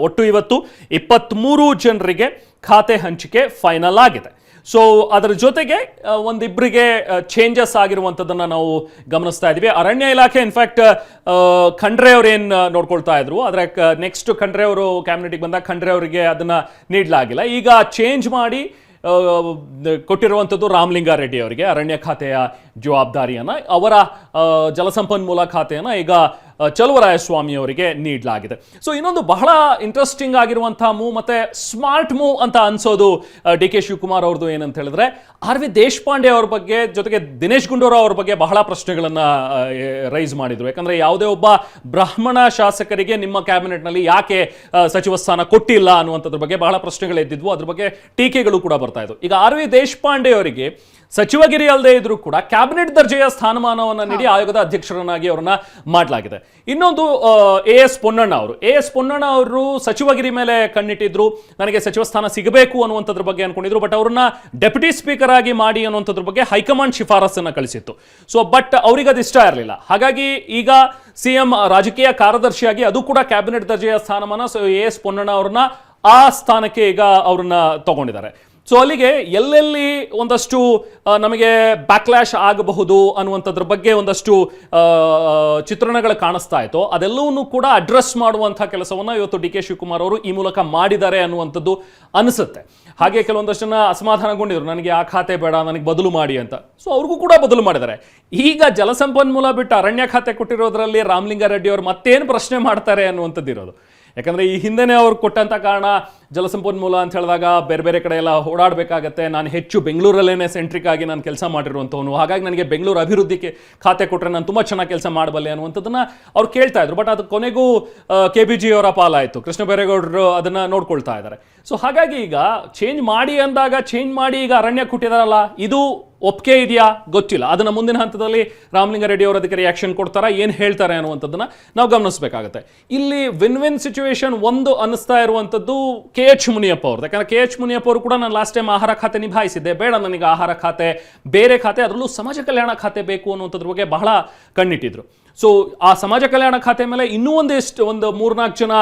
ಒಟ್ಟು ಇವತ್ತು 23 ಜನರಿಗೆ ಖಾತೆ ಹಂಚಿಕೆ ಫೈನಲ್ ಆಗಿದೆ. ಸೊ ಅದರ ಜೊತೆಗೆ ಒಂದಿಬ್ಬರಿಗೆ ಚೇಂಜಸ್ ಆಗಿರುವಂಥದ್ದನ್ನು ನಾವು ಗಮನಿಸ್ತಾ ಇದ್ದೀವಿ. ಅರಣ್ಯ ಇಲಾಖೆ ಇನ್ಫ್ಯಾಕ್ಟ್ ಖಂಡ್ರೆ ಅವರು ಏನು ನೋಡ್ಕೊಳ್ತಾ ಇದ್ರು, ಆದರೆ ನೆಕ್ಸ್ಟ್ ಖಂಡ್ರೆ ಅವರು ಕ್ಯಾಬಿನೆಟ್ಗೆ ಬಂದಾಗ ಖಂಡ್ರೆ ಅವರಿಗೆ ಅದನ್ನು ನೀಡಲಾಗಿಲ್ಲ. ಈಗ ಚೇಂಜ್ ಮಾಡಿ ಕೊಟ್ಟಿರುವಂಥದ್ದು ರಾಮಲಿಂಗಾರೆಡ್ಡಿ ಅವರಿಗೆ ಅರಣ್ಯ ಖಾತೆಯ ಜವಾಬ್ದಾರಿಯನ್ನು, ಅವರ ಜಲಸಂಪನ್ಮೂಲ ಖಾತೆಯನ್ನು ಈಗ ಚಲುವರಾಯಸ್ವಾಮಿ ಅವರಿಗೆ ನೀಡಲಾಗಿದೆ. ಸೊ ಇನ್ನೊಂದು ಬಹಳ ಇಂಟ್ರೆಸ್ಟಿಂಗ್ ಆಗಿರುವಂಥ ಮೂವ್ ಮತ್ತೆ ಸ್ಮಾರ್ಟ್ ಮೂವ್ ಅಂತ ಅನ್ಸೋದು ಡಿ ಕೆ ಶಿವಕುಮಾರ್ ಅವ್ರದ್ದು ಏನಂತ ಹೇಳಿದ್ರೆ, ಆರ್ ವಿ ದೇಶಪಾಂಡೆ ಅವ್ರ ಬಗ್ಗೆ ಜೊತೆಗೆ ದಿನೇಶ್ ಗುಂಡೂರಾವ್ ಅವ್ರ ಬಗ್ಗೆ ಬಹಳ ಪ್ರಶ್ನೆಗಳನ್ನು ರೈಸ್ ಮಾಡಿದ್ರು. ಯಾಕಂದ್ರೆ ಯಾವುದೇ ಒಬ್ಬ ಬ್ರಾಹ್ಮಣ ಶಾಸಕರಿಗೆ ನಿಮ್ಮ ಕ್ಯಾಬಿನೆಟ್ನಲ್ಲಿ ಯಾಕೆ ಸಚಿವ ಸ್ಥಾನ ಕೊಟ್ಟಿಲ್ಲ ಅನ್ನುವಂಥದ್ರ ಬಗ್ಗೆ ಬಹಳ ಪ್ರಶ್ನೆಗಳು ಎದ್ದಿದ್ವು. ಅದ್ರ ಬಗ್ಗೆ ಟೀಕೆಗಳು ಕೂಡ ಬರ್ತಾ ಇದ್ವು. ಈಗ ಆರ್ ವಿ ದೇಶಪಾಂಡೆ ಅವರಿಗೆ ಸಚಿವಗಿರಿ ಅಲ್ಲದೆ ಇದ್ರೂ ಕೂಡ ಕ್ಯಾಬಿನೆಟ್ ದರ್ಜೆಯ ಸ್ಥಾನಮಾನವನ್ನು ನೀಡಿ ಆಯೋಗದ ಅಧ್ಯಕ್ಷರನ್ನಾಗಿ ಅವರನ್ನ ಮಾಡಲಾಗಿದೆ. ಇನ್ನೊಂದು ಎಸ್ ಪೊನ್ನಣ್ಣ ಅವರು ಸಚಿವಗಿರಿ ಮೇಲೆ ಕಣ್ಣಿಟ್ಟಿದ್ರು, ನನಗೆ ಸಚಿವ ಸ್ಥಾನ ಸಿಗಬೇಕು ಅನ್ನುವಂಥದ್ರ ಬಗ್ಗೆ ಅನ್ಕೊಂಡಿದ್ರು. ಬಟ್ ಅವ್ರನ್ನ ಡೆಪ್ಯೂಟಿ ಸ್ಪೀಕರ್ ಆಗಿ ಮಾಡಿ ಅನ್ನುವಂಥದ್ರ ಬಗ್ಗೆ ಹೈಕಮಾಂಡ್ ಶಿಫಾರಸನ್ನು ಕಳಿಸಿತ್ತು. ಸೊ ಬಟ್ ಅವ್ರಿಗೆ ಅದು ಇಷ್ಟ ಇರಲಿಲ್ಲ. ಹಾಗಾಗಿ ಈಗ ಸಿಎಂ ರಾಜಕೀಯ ಕಾರ್ಯದರ್ಶಿಯಾಗಿ ಅದು ಕೂಡ ಕ್ಯಾಬಿನೆಟ್ ದರ್ಜೆಯ ಸ್ಥಾನಮಾನ ಎಸ್ ಪೊನ್ನಣ್ಣ ಅವ್ರನ್ನ ಆ ಸ್ಥಾನಕ್ಕೆ ಈಗ ಅವ್ರನ್ನ ತಗೊಂಡಿದ್ದಾರೆ. ಸೊ ಅಲ್ಲಿಗೆ ಎಲ್ಲೆಲ್ಲಿ ಒಂದಷ್ಟು ನಮಗೆ ಬ್ಯಾಕ್ಲ್ಯಾಶ್ ಆಗಬಹುದು ಅನ್ನುವಂಥದ್ರ ಬಗ್ಗೆ ಒಂದಷ್ಟು ಚಿತ್ರಣಗಳು ಕಾಣಿಸ್ತಾ ಇತ್ತು. ಅದೆಲ್ಲವನ್ನೂ ಕೂಡ ಅಡ್ರೆಸ್ ಮಾಡುವಂಥ ಕೆಲಸವನ್ನು ಇವತ್ತು ಡಿ ಕೆ ಶಿವಕುಮಾರ್ ಅವರು ಈ ಮೂಲಕ ಮಾಡಿದ್ದಾರೆ ಅನ್ನುವಂಥದ್ದು ಅನಿಸುತ್ತೆ. ಹಾಗೆ ಕೆಲವೊಂದಷ್ಟು ಜನ ಅಸಮಾಧಾನಗೊಂಡಿದ್ರು, ನನಗೆ ಆ ಖಾತೆ ಬೇಡ, ನನಗೆ ಬದಲು ಮಾಡಿ ಅಂತ. ಸೊ ಅವ್ರಿಗೂ ಕೂಡ ಬದಲು ಮಾಡಿದ್ದಾರೆ. ಈಗ ಜಲಸಂಪನ್ಮೂಲ ಬಿಟ್ಟು ಅರಣ್ಯ ಖಾತೆ ಕೊಟ್ಟಿರೋದ್ರಲ್ಲಿ ರಾಮಲಿಂಗಾರೆಡ್ಡಿ ಅವರು ಮತ್ತೇನು ಪ್ರಶ್ನೆ ಮಾಡ್ತಾರೆ ಅನ್ನುವಂಥದ್ದು ಇರೋದು. ಯಾಕಂದರೆ ಈ ಹಿಂದೆನೇ ಅವ್ರು ಕೊಟ್ಟಂಥ ಕಾರಣ ಜಲಸಂಪನ್ಮೂಲ ಅಂತ ಹೇಳಿದಾಗ ಬೇರೆ ಬೇರೆ ಕಡೆ ಎಲ್ಲ ಓಡಾಡಬೇಕಾಗತ್ತೆ, ನಾನು ಹೆಚ್ಚು ಬೆಂಗಳೂರಲ್ಲೇ ಸೆಂಟ್ರಿಕ್ ಆಗಿ ನಾನು ಕೆಲಸ ಮಾಡಿರುವಂಥವನು, ಹಾಗಾಗಿ ನನಗೆ ಬೆಂಗಳೂರು ಅಭಿವೃದ್ಧಿಗೆ ಖಾತೆ ಕೊಟ್ಟರೆ ನಾನು ತುಂಬ ಚೆನ್ನಾಗಿ ಕೆಲಸ ಮಾಡಬಲ್ಲೆ ಅನ್ನುವಂಥದ್ದನ್ನು ಅವ್ರು ಕೇಳ್ತಾ ಇದ್ರು. ಬಟ್ ಅದು ಕೊನೆಗೂ KBG ಅವರ ಪಾಲಾಯಿತು, ಕೃಷ್ಣ ಬೈರೇಗೌಡರು ಅದನ್ನು ನೋಡ್ಕೊಳ್ತಾ ಇದ್ದಾರೆ. ಸೊ ಹಾಗಾಗಿ ಈಗ ಚೇಂಜ್ ಮಾಡಿ ಅಂದಾಗ ಚೇಂಜ್ ಮಾಡಿ ಈಗ ಅರಣ್ಯ ಕೊಟ್ಟಿದಾರಲ್ಲ, ಇದು ಒಪ್ಪಿಗೆ ಇದೆಯಾ ಗೊತ್ತಿಲ್ಲ. ಅದನ್ನು ಮುಂದಿನ ಹಂತದಲ್ಲಿ ರಾಮಲಿಂಗಾರೆಡ್ಡಿ ಅವರು ಅದಕ್ಕೆ ರಿಯಾಕ್ಷನ್ ಕೊಡ್ತಾರಾ, ಏನು ಹೇಳ್ತಾರೆ ಅನ್ನುವಂಥದ್ದನ್ನು ನಾವು ಗಮನಿಸಬೇಕಾಗುತ್ತೆ. ಇಲ್ಲಿ ವಿನ್ ವಿನ್ ಸಿಚುವೇಶನ್ ಒಂದು ಅನ್ನಿಸ್ತಾ ಇರುವಂಥದ್ದು KH ಮುನಿಯಪ್ಪ ಅವ್ರದ್ದು. ಯಾಕಂದರೆ KH ಮುನಿಯಪ್ಪ ಅವರು ಕೂಡ ನಾನು ಲಾಸ್ಟ್ ಟೈಮ್ ಆಹಾರ ಖಾತೆ ನಿಭಾಯಿಸಿದ್ದೆ, ಬೇಡ ನನಗೆ ಆಹಾರ ಖಾತೆ, ಬೇರೆ ಖಾತೆ, ಅದರಲ್ಲೂ ಸಮಾಜ ಕಲ್ಯಾಣ ಖಾತೆ ಬೇಕು ಅನ್ನುವಂಥದ್ರ ಬಗ್ಗೆ ಬಹಳ ಕಣ್ಣಿಟ್ಟಿದ್ರು. ಸೊ ಆ ಸಮಾಜ ಕಲ್ಯಾಣ ಖಾತೆ ಮೇಲೆ ಇನ್ನೂ ಒಂದು 3-4 ಜನ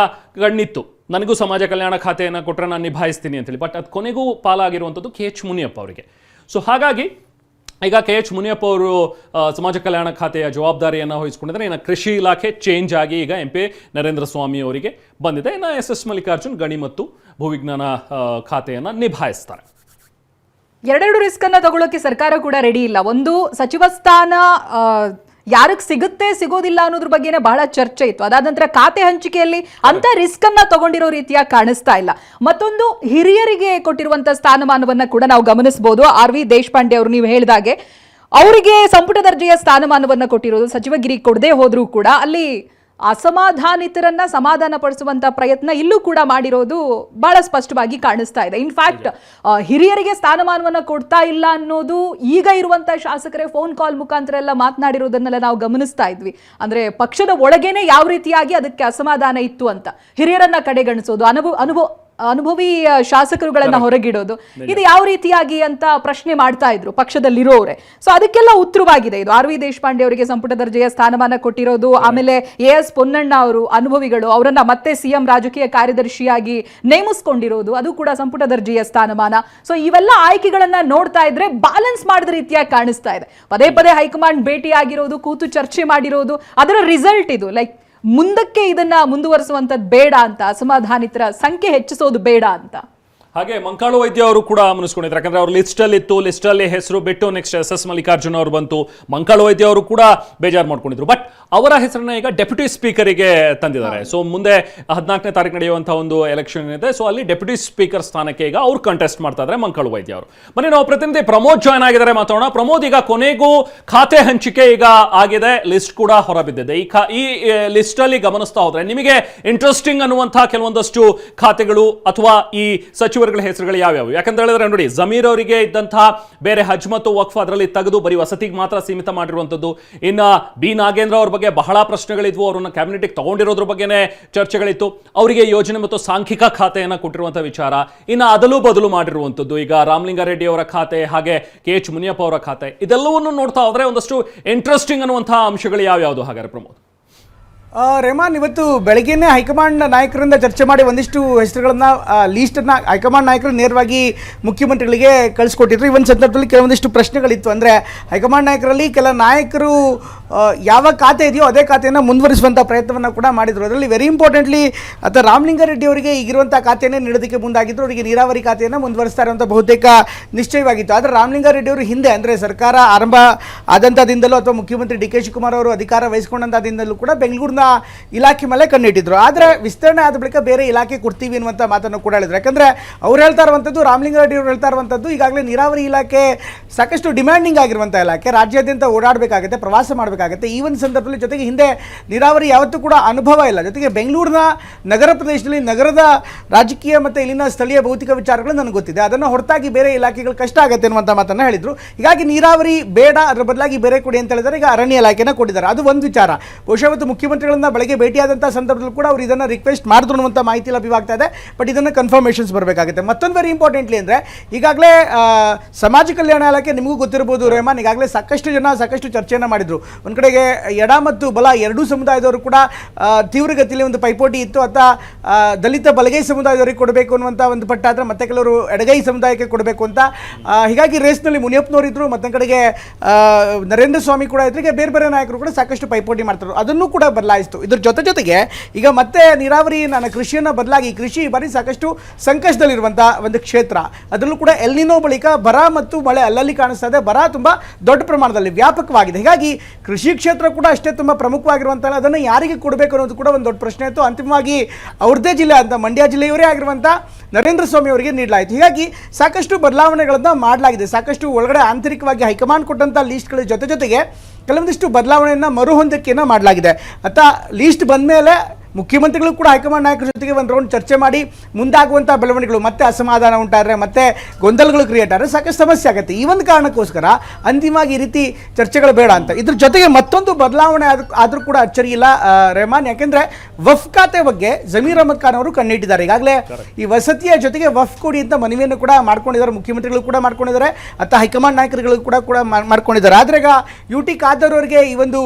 ಕಣ್ಣಿತ್ತು, ನನಗೂ ಸಮಾಜ ಕಲ್ಯಾಣ ಖಾತೆಯನ್ನು ಕೊಟ್ಟರೆ ನಾನು ನಿಭಾಯಿಸ್ತೀನಿ ಅಂತೇಳಿ. ಬಟ್ ಅದು ಕೊನೆಗೂ ಪಾಲಾಗಿರುವಂಥದ್ದು KH ಮುನಿಯಪ್ಪ ಅವರಿಗೆ. ಸೊ ಹಾಗಾಗಿ ಈಗ KH ಮುನಿಯಪ್ಪ ಅವರು ಸಮಾಜ ಕಲ್ಯಾಣ ಖಾತೆಯ ಜವಾಬ್ದಾರಿಯನ್ನು ವಹಿಸಿಕೊಂಡಿದ್ದಾರೆ. ಇನ್ನು ಕೃಷಿ ಇಲಾಖೆ ಚೇಂಜ್ ಆಗಿ ಈಗ MP ನರೇಂದ್ರ ಸ್ವಾಮಿ ಅವರಿಗೆ ಬಂದಿದೆ. ಇನ್ನು SS ಮಲ್ಲಿಕಾರ್ಜುನ್ ಗಣಿ ಮತ್ತು ಭೂವಿಜ್ಞಾನ ಖಾತೆಯನ್ನು ನಿಭಾಯಿಸ್ತಾರೆ. ಎರಡೆರಡು ರಿಸ್ಕ್ ಅನ್ನ ತಗೊಳ್ಳೋಕೆ ಸರ್ಕಾರ ಕೂಡ ರೆಡಿ ಇಲ್ಲ. ಒಂದು ಸಚಿವ ಸ್ಥಾನ ಯಾರಿಗೆ ಸಿಗುತ್ತೆ ಸಿಗೋದಿಲ್ಲ ಅನ್ನೋದ್ರ ಬಗ್ಗೆನೇ ಬಹಳ ಚರ್ಚೆ ಇತ್ತು. ಅದಾದ ನಂತರ ಖಾತೆ ಹಂಚಿಕೆಯಲ್ಲಿ ಅಂತ ರಿಸ್ಕ್ ಅನ್ನ ತಗೊಂಡಿರೋ ರೀತಿಯ ಕಾಣಿಸ್ತಾ ಇಲ್ಲ. ಮತ್ತೊಂದು ಹಿರಿಯರಿಗೆ ಕೊಟ್ಟಿರುವಂತಹ ಸ್ಥಾನಮಾನವನ್ನ ಕೂಡ ನಾವು ಗಮನಿಸಬಹುದು. ಆರ್ ವಿ ದೇಶಪಾಂಡೆ ಅವರು ನೀವು ಹೇಳಿದಾಗೆ ಅವರಿಗೆ ಸಂಪುಟ ದರ್ಜೆಯ ಸ್ಥಾನಮಾನವನ್ನ ಕೊಟ್ಟಿರೋದು, ಸಚಿವಗಿರಿ ಕೊಡದೆ ಹೋದ್ರೂ ಕೂಡ ಅಲ್ಲಿ ಅಸಮಾಧಾನಿತರನ್ನ ಸಮಾಧಾನ ಪಡಿಸುವಂತ ಪ್ರಯತ್ನ ಇಲ್ಲೂ ಕೂಡ ಮಾಡಿರೋದು ಬಹಳ ಸ್ಪಷ್ಟವಾಗಿ ಕಾಣಿಸ್ತಾ ಇದೆ. ಇನ್ಫ್ಯಾಕ್ಟ್ ಹಿರಿಯರಿಗೆ ಸ್ಥಾನಮಾನವನ್ನ ಕೊಡ್ತಾ ಇಲ್ಲ ಅನ್ನೋದು ಈಗ ಇರುವಂತ ಶಾಸಕರೇ ಫೋನ್ ಕಾಲ್ ಮುಖಾಂತರ ಎಲ್ಲ ಮಾತನಾಡಿರೋದನ್ನೆಲ್ಲ ನಾವು ಗಮನಿಸ್ತಾ ಇದ್ವಿ. ಅಂದ್ರೆ ಪಕ್ಷದ ಒಳಗೇನೆ ಯಾವ ರೀತಿಯಾಗಿ ಅದಕ್ಕೆ ಅಸಮಾಧಾನ ಇತ್ತು ಅಂತ ಹಿರಿಯರನ್ನ ಕಡೆಗಣಿಸೋದು, ಅನುಭವಿ ಶಾಸಕರುಗಳನ್ನ ಹೊರಗಿಡೋದು, ಇದು ಯಾವ ರೀತಿಯಾಗಿ ಅಂತ ಪ್ರಶ್ನೆ ಮಾಡ್ತಾ ಇದ್ರು ಪಕ್ಷದಲ್ಲಿರೋರೆ. ಸೊ ಅದಕ್ಕೆಲ್ಲ ಉತ್ತರವಾಗಿದೆ ಇದು. ಆರ್ ವಿ ದೇಶಪಾಂಡೆ ಅವರಿಗೆ ಸಂಪುಟ ದರ್ಜೆಯ ಸ್ಥಾನಮಾನ ಕೊಟ್ಟಿರೋದು, ಆಮೇಲೆ AS ಪೊನ್ನಣ್ಣ ಅವರು ಅನುಭವಿಗಳು, ಅವರನ್ನ ಮತ್ತೆ CM ರಾಜಕೀಯ ಕಾರ್ಯದರ್ಶಿಯಾಗಿ ನೇಮಿಸ್ಕೊಂಡಿರೋದು, ಅದು ಕೂಡ ಸಂಪುಟ ದರ್ಜೆಯ ಸ್ಥಾನಮಾನ. ಸೊ ಇವೆಲ್ಲ ಆಯ್ಕೆಗಳನ್ನ ನೋಡ್ತಾ ಇದ್ರೆ ಬ್ಯಾಲೆನ್ಸ್ ಮಾಡಿದ ರೀತಿಯಾಗಿ ಕಾಣಿಸ್ತಾ ಇದೆ. ಪದೇ ಪದೇ ಹೈಕಮಾಂಡ್ ಭೇಟಿ ಆಗಿರೋದು, ಕೂತು ಚರ್ಚೆ ಮಾಡಿರೋದು, ಅದರ ರಿಸಲ್ಟ್ ಇದು. ಲೈಕ್ ಮುಂದಕ್ಕೆ ಇದನ್ನ ಮುಂದುವರಿಸುವಂತದ್ದು ಬೇಡ ಅಂತ, ಅಸಮಾಧಾನಿತರ ಸಂಖ್ಯೆ ಹೆಚ್ಚಿಸೋದು ಬೇಡ ಅಂತ. ಹಾಗೆ ಮಂಕಾಳು ವೈದ್ಯ ಅವರು ಕೂಡ ಮುನಿಸ್ಕೊಂಡಿದ್ರು. ಯಾಕಂದ್ರೆ ಅವ್ರು ಲಿಸ್ಟಲ್ಲಿ ಹೆಸರು ಬಿಟ್ಟು ನೆಕ್ಸ್ಟ್ SS ಮಲ್ಲಿಕಾರ್ಜುನ್ ಅವರು ಬಂತು. ಮಂಕಾಳು ವೈದ್ಯ ಅವರು ಕೂಡ ಬೇಜಾರು ಮಾಡ್ಕೊಂಡಿದ್ರು. ಬಟ್ ಅವರ ಹೆಸರನ್ನ ಈಗ ಡೆಪ್ಯೂಟಿ ಸ್ಪೀಕರಿಗೆ ತಂದಿದ್ದಾರೆ. ಸೊ ಮುಂದೆ 14ನೇ ತಾರೀಕು ನಡೆಯುವಂತಹ ಒಂದು ಎಲೆಕ್ಷನ್ ಇದೆ. ಸೊ ಅಲ್ಲಿ ಡೆಪ್ಯೂಟಿ ಸ್ಪೀಕರ್ ಸ್ಥಾನಕ್ಕೆ ಈಗ ಅವ್ರು ಕಂಟೆಸ್ಟ್ ಮಾಡ್ತಾ ಇದ್ದಾರೆ ಮಂಕಾಳು ವೈದ್ಯ ಅವರು. ಬನ್ನಿ ನಾವು ಪ್ರತಿನಿಧಿ ಪ್ರಮೋದ್ ಜಾಯ್ನ್ ಆಗಿದ್ದಾರೆ, ಮಾತಾಡೋಣ. ಪ್ರಮೋದ್, ಈಗ ಕೊನೆಗೂ ಖಾತೆ ಹಂಚಿಕೆ ಈಗ ಆಗಿದೆ, ಲಿಸ್ಟ್ ಕೂಡ ಹೊರಬಿದ್ದಿದೆ. ಈ ಲಿಸ್ಟ್ ಅಲ್ಲಿ ಗಮನಿಸ್ತಾ ಹೋದ್ರೆ ನಿಮಗೆ ಇಂಟ್ರೆಸ್ಟಿಂಗ್ ಅನ್ನುವಂತಹ ಕೆಲವೊಂದಷ್ಟು ಖಾತೆಗಳು ಅಥವಾ ಈ ಸಚಿವ ಹೆಸರುಗಳು ಯಾವ್ಯಾವು? ಯಾಕಂತ ಹೇಳಿದ್ರೆ ನೋಡಿ, ಜಮೀರ್ ಅವರಿಗೆ ಇದ್ದಂತಹ ಬೇರೆ ಹಜ್ ಮತ್ತು ವಕ್ಫ್ ಅದರಲ್ಲಿ ತೆಗೆದು ಬರೀ ವಸತಿಗೆ ಮಾತ್ರ ಸೀಮಿತ ಮಾಡಿರುವಂತದ್ದು. ಇನ್ನ B ನಾಗೇಂದ್ರ ಅವ್ರ ಬಗ್ಗೆ ಬಹಳ ಪ್ರಶ್ನೆಗಳಿದ್ವು, ಅವರನ್ನ ಕ್ಯಾಬಿನೆಟ್ಗೆ ತಗೊಂಡಿರೋದ್ರ ಬಗ್ಗೆನೇ ಚರ್ಚೆಗಳಿತ್ತು. ಅವರಿಗೆ ಯೋಜನೆ ಮತ್ತು ಸಾಂಖ್ಯಿಕ ಖಾತೆಯನ್ನು ಕೊಟ್ಟಿರುವಂತಹ ವಿಚಾರ. ಇನ್ನು ಅದಲು ಬದಲು ಮಾಡಿರುವಂತದ್ದು ಈಗ ರಾಮಲಿಂಗಾರೆಡ್ಡಿ ಅವರ ಖಾತೆ, ಹಾಗೆ KH ಮುನಿಯಪ್ಪ ಅವರ ಖಾತೆ. ಇದೆಲ್ಲವನ್ನು ನೋಡ್ತಾ ಹೋದ್ರೆ ಒಂದಷ್ಟು ಇಂಟ್ರೆಸ್ಟಿಂಗ್ ಅನ್ನುವಂತಹ ಅಂಶಗಳು ಯಾವ್ಯಾವುದು ಹಾಗಾದ್ರೆ ಪ್ರಮೋದ್? ರೆಹಮಾನ್, ಇವತ್ತು ಬೆಳಗ್ಗೆನೇ ಹೈಕಮಾಂಡ್ ನಾಯಕರಿಂದ ಚರ್ಚೆ ಮಾಡಿ ಒಂದಿಷ್ಟು ಹೆಸರುಗಳನ್ನ ಲೀಸ್ಟನ್ನು ಹೈಕಮಾಂಡ್ ನಾಯಕರು ನೇರವಾಗಿ ಮುಖ್ಯಮಂತ್ರಿಗಳಿಗೆ ಕಳಿಸ್ಕೊಟ್ಟಿದ್ರು. ಈ ಒಂದು ಸಂದರ್ಭದಲ್ಲಿ ಕೆಲವೊಂದಿಷ್ಟು ಪ್ರಶ್ನೆಗಳಿತ್ತು. ಅಂದರೆ ಹೈಕಮಾಂಡ್ ನಾಯಕರಲ್ಲಿ ಕೆಲ ನಾಯಕರು ಯಾವ ಖಾತೆ ಇದೆಯೋ ಅದೇ ಖಾತೆಯನ್ನು ಮುಂದುವರಿಸುವಂಥ ಪ್ರಯತ್ನವನ್ನು ಕೂಡ ಮಾಡಿದರು. ಅದರಲ್ಲಿ ವೆರಿ ಇಂಪಾರ್ಟೆಂಟ್ಲಿ ರಾಮಲಿಂಗಾರೆಡ್ಡಿ ಅವರಿಗೆ ಈಗಿರುವಂಥ ಖಾತೆಯನ್ನೇ ನೀಡೋದಕ್ಕೆ ಮುಂದಾಗಿದ್ದರು. ಅವರಿಗೆ ನೀರಾವರಿ ಖಾತೆಯನ್ನು ಮುಂದುವರಿಸ್ತಾ ಇರುವಂಥ ಬಹುತೇಕ ನಿಶ್ಚಯವಾಗಿತ್ತು. ಆದರೆ ರಾಮಲಿಂಗಾರೆಡ್ಡಿ ಅವರು ಹಿಂದೆ, ಅಂದರೆ ಸರ್ಕಾರ ಆರಂಭ ಆದಂಥದಿಂದಲೂ ಅಥವಾ ಮುಖ್ಯಮಂತ್ರಿ ಡಿ ಕೆ ಶಿವಕುಮಾರ್ ಅವರು ಅಧಿಕಾರ ವಹಿಸಿಕೊಂಡಂಥದಿಂದಲೂ ಕೂಡ ಬೆಂಗಳೂರಿನ ಇಲಾಖೆ ಮೇಲೆ ಕಣ್ಣಿಟ್ಟಿದ್ರು. ಆದರೆ ವಿಸ್ತರಣೆ ಆದ ಬಳಿಕ ಬೇರೆ ಇಲಾಖೆ ಕೊಡ್ತೀವಿ ಅನ್ನುವಂಥ ಮಾತನ್ನು ಕೂಡ ಹೇಳಿದ್ರು. ಯಾಕಂದರೆ ಅವ್ರು ಹೇಳ್ತಾ ಇರುವಂಥದ್ದು, ರಾಮಲಿಂಗಾರೆಡ್ಡಿ ಅವರು ಹೇಳ್ತಾ ಇರುವಂಥದ್ದು, ಈಗಾಗಲೇ ನೀರಾವರಿ ಇಲಾಖೆ ಸಾಕಷ್ಟು ಡಿಮ್ಯಾಂಡಿಂಗ್ ಆಗಿರುವಂಥ ಇಲಾಖೆ, ರಾಜ್ಯಾದ್ಯಂತ ಓಡಾಡಬೇಕಾಗುತ್ತೆ, ಪ್ರವಾಸ ಮಾಡಬೇಕಾಗುತ್ತೆ. ಈ ಒಂದು ಸಂದರ್ಭದಲ್ಲಿ ಜೊತೆಗೆ ಹಿಂದೆ ನೀರಾವರಿ ಯಾವತ್ತೂ ಕೂಡ ಅನುಭವ ಇಲ್ಲ. ಜೊತೆಗೆ ಬೆಂಗಳೂರಿನ ನಗರ ಪ್ರದೇಶದಲ್ಲಿ ನಗರದ ರಾಜಕೀಯ ಮತ್ತು ಇಲ್ಲಿನ ಸ್ಥಳೀಯ ಭೌತಿಕ ವಿಚಾರಗಳು ನನಗೆ ಗೊತ್ತಿದೆ, ಅದನ್ನು ಹೊರತಾಗಿ ಬೇರೆ ಇಲಾಖೆಗಳು ಕಷ್ಟ ಆಗುತ್ತೆ ಅನ್ನುವಂಥ ಮಾತನ್ನು ಹೇಳಿದರು. ಹೀಗಾಗಿ ನೀರಾವರಿ ಬೇಡ, ಅದರ ಬದಲಾಗಿ ಬೇರೆ ಕೊಡಿ ಅಂತ ಹೇಳಿದರೆ ಈಗ ಅರಣ್ಯ ಇಲಾಖೆನ ಕೊಟ್ಟಿದ್ದಾರೆ. ಅದು ಒಂದು ವಿಚಾರ. ಬಹುಶಃ ಇವತ್ತು ಮುಖ್ಯಮಂತ್ರಿಗಳನ್ನ ಬೆಳಗ್ಗೆ ಭೇಟಿಯಾದಂಥ ಸಂದರ್ಭದಲ್ಲಿ ಕೂಡ ಅವರು ಇದನ್ನು ರಿಕ್ವೆಸ್ಟ್ ಮಾಡಿದ್ರು ಅನ್ನುವಂಥ ಮಾಹಿತಿ ಲಭ್ಯವಾಗ್ತಾ ಇದೆ. ಬಟ್ ಇದನ್ನು ಕನ್ಫರ್ಮೇಷನ್ಸ್ ಬರಬೇಕಾಗುತ್ತೆ. ಮತ್ತೊಂದು ವೆರಿ ಇಂಪಾರ್ಟೆಂಟ್ಲಿ ಅಂದರೆ ಈಗಾಗಲೇ ಸಮಾಜ ಕಲ್ಯಾಣ ಇಲಾಖೆ, ನಿಮಗೂ ಗೊತ್ತಿರಬಹುದು ರೆಹಮಾನ್, ಈಗಾಗಲೇ ಸಾಕಷ್ಟು ಜನ ಸಾಕಷ್ಟು ಚರ್ಚೆಯನ್ನು ಮಾಡಿದರು. ಒಂದು ಕಡೆಗೆ ಎಡ ಮತ್ತು ಬಲ ಎರಡೂ ಸಮುದಾಯದವರು ಕೂಡ ತೀವ್ರಗತಿಯಲ್ಲಿ ಒಂದು ಪೈಪೋಟಿ ಇತ್ತು. ಅಥವಾ ದಲಿತ ಬಲಗೈ ಸಮುದಾಯದವರಿಗೆ ಕೊಡಬೇಕು ಅನ್ನುವಂಥ ಒಂದು ಪಟ್ಟ, ಆದರೆ ಮತ್ತೆ ಕೆಲವರು ಎಡಗೈ ಸಮುದಾಯಕ್ಕೆ ಕೊಡಬೇಕು ಅಂತ. ಹೀಗಾಗಿ ರೇಸ್ನಲ್ಲಿ ಮುನಿಯಪ್ಪನವರು ಇದ್ದರು, ಮತ್ತೊಂದು ಕಡೆಗೆ ನರೇಂದ್ರ ಸ್ವಾಮಿ ಕೂಡ ಇದ್ರಿಗೆ, ಬೇರೆ ಬೇರೆ ನಾಯಕರು ಕೂಡ ಸಾಕಷ್ಟು ಪೈಪೋಟಿ ಮಾಡ್ತಾರೆ. ಅದನ್ನು ಕೂಡ ಬದಲಾಯಿಸಿತು. ಇದ್ರ ಜೊತೆಗೆ ಈಗ ಮತ್ತೆ ನೀರಾವರಿ, ನಾನು ಕೃಷಿಯನ್ನು ಬದಲಾಗಿ, ಕೃಷಿ ಬಾರಿ ಸಾಕಷ್ಟು ಸಂಕಷ್ಟದಲ್ಲಿರುವಂಥ ಒಂದು ಕ್ಷೇತ್ರ. ಅದರಲ್ಲೂ ಕೂಡ ಎಲ್ನಿನೋ ಬಳಿಕ ಬರ ಮತ್ತು ಮಳೆ ಅಲ್ಲಲ್ಲಿ ಕಾಣಿಸ್ತಾ ಇದೆ. ಬರ ತುಂಬ ದೊಡ್ಡ ಪ್ರಮಾಣದಲ್ಲಿ ವ್ಯಾಪಕವಾಗಿದೆ. ಹೀಗಾಗಿ ಕೃಷಿ ಕ್ಷೇತ್ರ ಕೂಡ ಅಷ್ಟೇ ತುಂಬ ಪ್ರಮುಖವಾಗಿರುವಂಥ, ಅದನ್ನು ಯಾರಿಗೆ ಕೊಡಬೇಕು ಅನ್ನೋದು ಕೂಡ ಒಂದು ದೊಡ್ಡ ಪ್ರಶ್ನೆ ಇತ್ತು. ಅಂತಿಮವಾಗಿ ಅವ್ರದ್ದೇ ಜಿಲ್ಲೆ ಅಂತ, ಮಂಡ್ಯ ಜಿಲ್ಲೆಯವರೇ ಆಗಿರುವಂಥ ನರೇಂದ್ರ ಸ್ವಾಮಿ ಅವರಿಗೆ ನೀಡಲಾಯಿತು. ಹೀಗಾಗಿ ಸಾಕಷ್ಟು ಬದಲಾವಣೆಗಳನ್ನು ಮಾಡಲಾಗಿದೆ. ಸಾಕಷ್ಟು ಒಳಗಡೆ ಆಂತರಿಕವಾಗಿ ಹೈಕಮಾಂಡ್ ಕೊಟ್ಟಂಥ ಲೀಸ್ಟ್ಗಳ ಜೊತೆಗೆ ಕೆಲವೊಂದಿಷ್ಟು ಬದಲಾವಣೆಯನ್ನು ಮರುಹೊಂದಿಕೆಯನ್ನು ಮಾಡಲಾಗಿದೆ. ಅಥವಾ ಲೀಸ್ಟ್ ಬಂದ ಮೇಲೆ ಮುಖ್ಯಮಂತ್ರಿಗಳು ಕೂಡ ಹೈಕಮಾಂಡ್ ನಾಯಕರ ಜೊತೆಗೆ ಒಂದು ರೌಂಡ್ ಚರ್ಚೆ ಮಾಡಿ ಮುಂದಾಗುವಂಥ ಬೆಳವಣಿಗೆಗಳು, ಮತ್ತೆ ಅಸಮಾಧಾನ ಉಂಟಾದರೆ, ಮತ್ತೆ ಗೊಂದಲಗಳು ಕ್ರಿಯೇಟ್ ಆದರೆ ಸಾಕಷ್ಟು ಸಮಸ್ಯೆ ಆಗುತ್ತೆ. ಈ ಒಂದು ಕಾರಣಕ್ಕೋಸ್ಕರ ಅಂತಿಮವಾಗಿ ಈ ರೀತಿ ಚರ್ಚೆಗಳು ಬೇಡ ಅಂತ. ಇದ್ರ ಜೊತೆಗೆ ಮತ್ತೊಂದು ಬದಲಾವಣೆ ಆದರೂ ಕೂಡ ಅಚ್ಚರಿ ಇಲ್ಲ ರೆಹಮಾನ್. ಯಾಕೆಂದರೆ ವಫ್ ಖಾತೆ ಬಗ್ಗೆ ಜಮೀರ್ ಅಹಮದ್ ಖಾನ್ ಅವರು ಕಣ್ಣಿಟ್ಟಿದ್ದಾರೆ. ಈಗಾಗಲೇ ಈ ವಸತಿಯ ಜೊತೆಗೆ ವಫ್ ಕೊಡಿ ಅಂತ ಮನವಿಯನ್ನು ಕೂಡ ಮಾಡ್ಕೊಂಡಿದ್ದಾರೆ. ಮುಖ್ಯಮಂತ್ರಿಗಳು ಕೂಡ ಮಾಡ್ಕೊಂಡಿದ್ದಾರೆ, ಅಥವಾ ಹೈಕಮಾಂಡ್ ನಾಯಕರುಗಳು ಕೂಡ ಮಾಡ್ಕೊಂಡಿದ್ದಾರೆ. ಆದರೆ ಈಗ ಯು ಟಿ ಖಾದರ್ ಅವರಿಗೆ ಈ ಒಂದು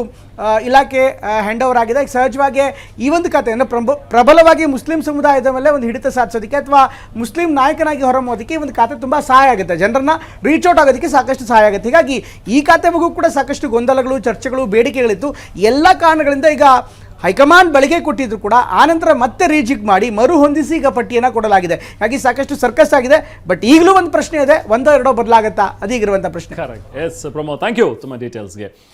ಇಲಾಖೆ ಹ್ಯಾಂಡ್ ಓವರ್ ಆಗಿದೆ. ಸಹಜವಾಗಿ ಈ ಒಂದು ಖಾತೆಯನ್ನು ಪ್ರಬಲವಾಗಿ ಮುಸ್ಲಿಂ ಸಮುದಾಯದ ಮೇಲೆ ಒಂದು ಹಿಡಿತ ಸಾಧಿಸೋದಕ್ಕೆ ಅಥವಾ ಮುಸ್ಲಿಂ ನಾಯಕನಾಗಿ ಹೊರಹೊಮ್ಮೋದಕ್ಕೆ ಈ ಒಂದು ಖಾತೆ ತುಂಬ ಸಹಾಯ ಆಗುತ್ತೆ. ಜನರನ್ನ ರೀಚ್ ಔಟ್ ಆಗೋದಕ್ಕೆ ಸಾಕಷ್ಟು ಸಹಾಯ ಆಗುತ್ತೆ. ಹೀಗಾಗಿ ಈ ಖಾತೆ ಬಗ್ಗೆ ಕೂಡ ಸಾಕಷ್ಟು ಗೊಂದಲಗಳು, ಚರ್ಚೆಗಳು, ಬೇಡಿಕೆಗಳಿತ್ತು. ಎಲ್ಲ ಕಾರಣಗಳಿಂದ ಈಗ ಹೈಕಮಾಂಡ್ ಬೆಳಗ್ಗೆ ಕೊಟ್ಟಿದ್ರು ಕೂಡ ಆನಂತರ ಮತ್ತೆ ರೀಜಿಗ್ ಮಾಡಿ ಮರು ಹೊಂದಿಸಿ ಈಗ ಪಟ್ಟಿಯನ್ನು ಕೊಡಲಾಗಿದೆ. ಹಾಗಾಗಿ ಸಾಕಷ್ಟು ಸರ್ಕಸ್ ಆಗಿದೆ. ಬಟ್ ಈಗಲೂ ಒಂದು ಪ್ರಶ್ನೆ ಇದೆ, ಒಂದೋ ಎರಡೋ ಬದಲಾಗತ್ತಾ, ಅದೀಗಿರುವಂಥ ಪ್ರಶ್ನೆ. Correct. Yes Pramod, thank you ತುಂಬ ಡೀಟೇಲ್ಸ್ಗೆ.